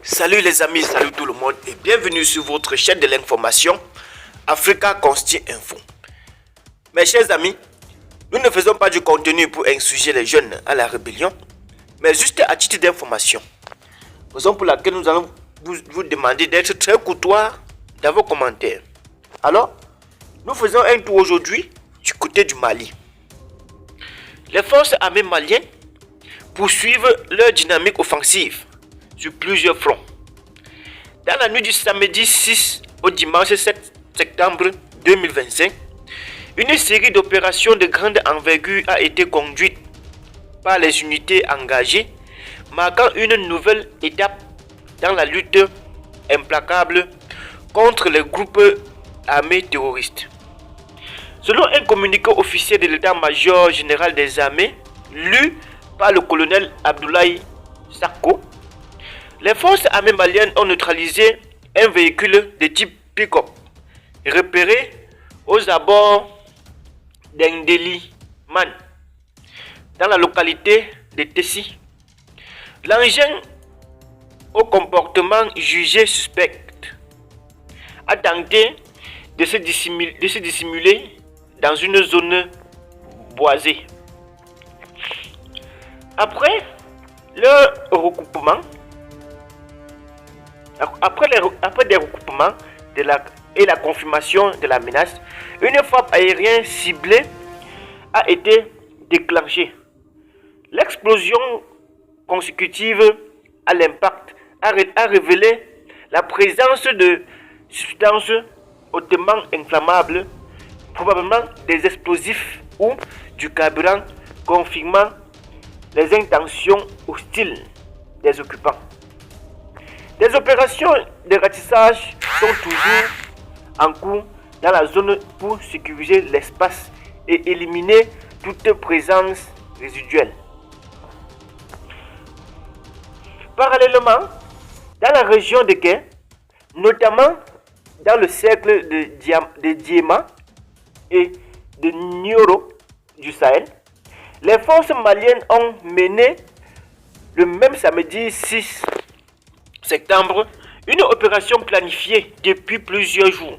Salut les amis, salut tout le monde et bienvenue sur votre chaîne de l'information Africa Consti Info. Mes chers amis, nous ne faisons pas du contenu pour insurger les jeunes à la rébellion, mais juste à titre d'information. Raison pour laquelle nous allons vous demander d'être très courtois dans vos commentaires. Alors, nous faisons un tour aujourd'hui du côté du Mali. Les forces armées maliennes poursuivent leur dynamique offensive sur plusieurs fronts. Dans la nuit du samedi 6 au dimanche 7 septembre 2025, une série d'opérations de grande envergure a été conduite par les unités engagées, marquant une nouvelle étape dans la lutte implacable contre les groupes armés terroristes. Selon un communiqué officiel de l'état-major général des armées, lu par le colonel Abdoulaye Sakko, les forces armées maliennes ont neutralisé un véhicule de type pick-up repéré aux abords d'Indeli-Man dans la localité de Tessi. L'engin, au comportement jugé suspect, a tenté de se dissimuler dans une zone boisée. Après le recoupement, après des recoupements et la confirmation de la menace, une frappe aérienne ciblée a été déclenchée. L'explosion consécutive à l'impact a révélé la présence de substances hautement inflammables, probablement des explosifs ou du carburant, confirmant les intentions hostiles des occupants. Des opérations de ratissage sont toujours en cours dans la zone pour sécuriser l'espace et éliminer toute présence résiduelle. Parallèlement, dans la région de Gué, notamment dans le cercle de Diema et de Nioro du Sahel, les forces maliennes ont mené le même samedi 6 septembre une opération planifiée depuis plusieurs jours.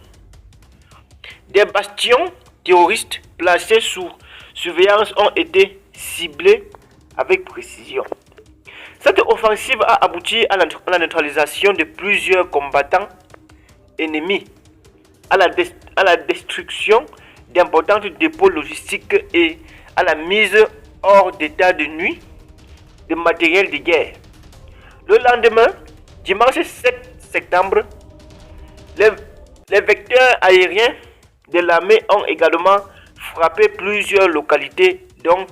Des bastions terroristes placés sous surveillance ont été ciblés avec précision. Cette offensive a abouti à la neutralisation de plusieurs combattants ennemis, à la destruction d'importants dépôts logistiques et à la mise hors d'état de nuit de matériel de guerre. Le lendemain, dimanche 7 septembre, les vecteurs aériens de l'armée ont également frappé plusieurs localités, dont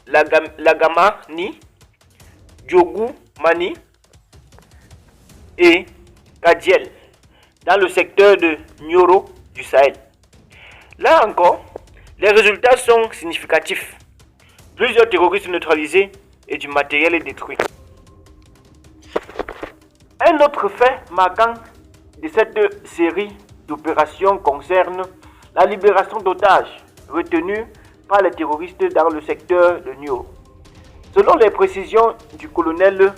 Lagamani, Diogoumani et Kadiel, dans le secteur de Nioro du Sahel. Là encore, les résultats sont significatifs. Plusieurs terroristes neutralisés et du matériel détruit. Un autre fait marquant de cette série d'opérations concerne la libération d'otages retenus par les terroristes dans le secteur de Nioro. Selon les précisions du colonel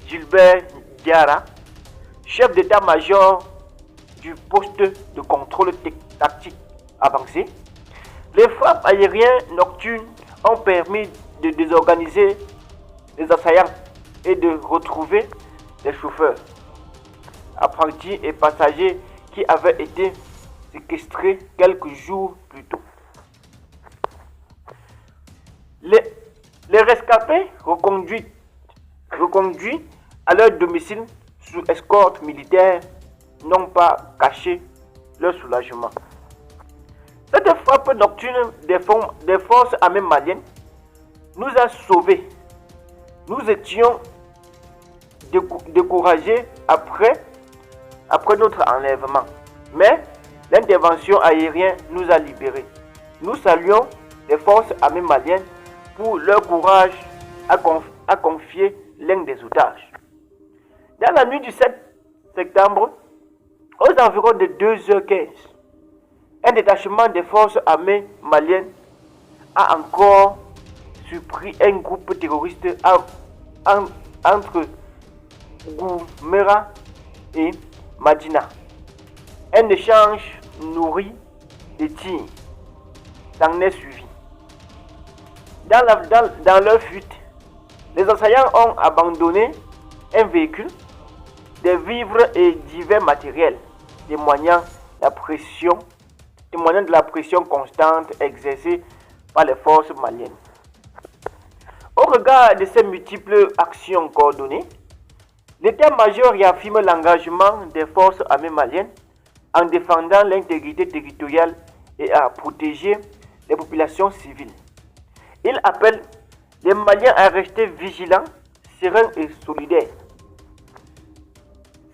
Gilbert Diarra, chef d'état-major du poste de contrôle tactique avancé, les frappes aériennes nocturnes ont permis de désorganiser les assaillants et de retrouver les chauffeurs, apprentis et passagers qui avaient été séquestrés quelques jours plus tôt. Les rescapés reconduits à leur domicile sous escorte militaire n'ont pas caché leur soulagement. Cette frappe nocturne des forces armées maliennes nous a sauvés. Nous étions découragés après notre enlèvement, mais l'intervention aérienne nous a libérés. Nous saluons les forces armées maliennes pour leur courage à confier l'un des otages. Dans la nuit du 7 septembre, aux environs de 2h15, un détachement des forces armées maliennes a encore surpris un groupe terroriste entre Goumera et Madina. Un échange nourri de tirs s'en est suivi. Dans leur fuite, les assaillants ont abandonné un véhicule, des vivres et divers matériels, témoignant de la pression constante exercée par les forces maliennes. Au regard de ces multiples actions coordonnées, l'état-major réaffirme l'engagement des forces armées maliennes en défendant l'intégrité territoriale et à protéger les populations civiles. Il appelle les Maliens à rester vigilants, sereins et solidaires.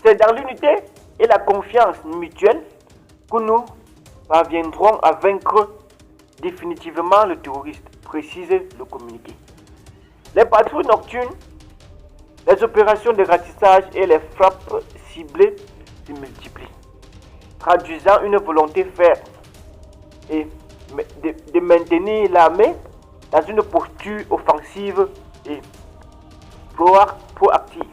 C'est dans l'unité et la confiance mutuelle que nous parviendrons à vaincre définitivement le terroriste, précise le communiqué. Les patrouilles nocturnes, les opérations de ratissage et les frappes ciblées se multiplient, traduisant une volonté ferme et de maintenir l'armée dans une posture offensive et proactive.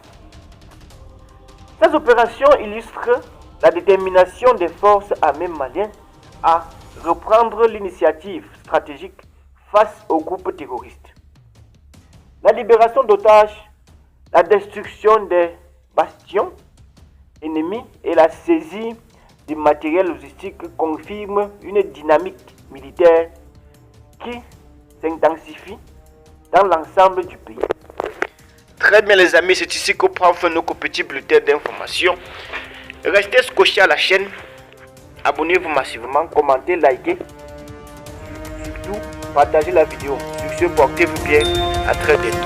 Ces opérations illustrent la détermination des forces armées maliennes à reprendre l'initiative stratégique face aux groupes terroristes. La libération d'otages, la destruction des bastions ennemis et la saisie du matériel logistique confirment une dynamique militaire qui s'intensifie dans l'ensemble du pays. Très bien les amis, c'est ici qu'on prend fin nos petits bulletins d'information. Restez scotchés à la chaîne, abonnez-vous massivement, commentez, likez, surtout partagez la vidéo. Sur ce, portez-vous bien, à très bientôt.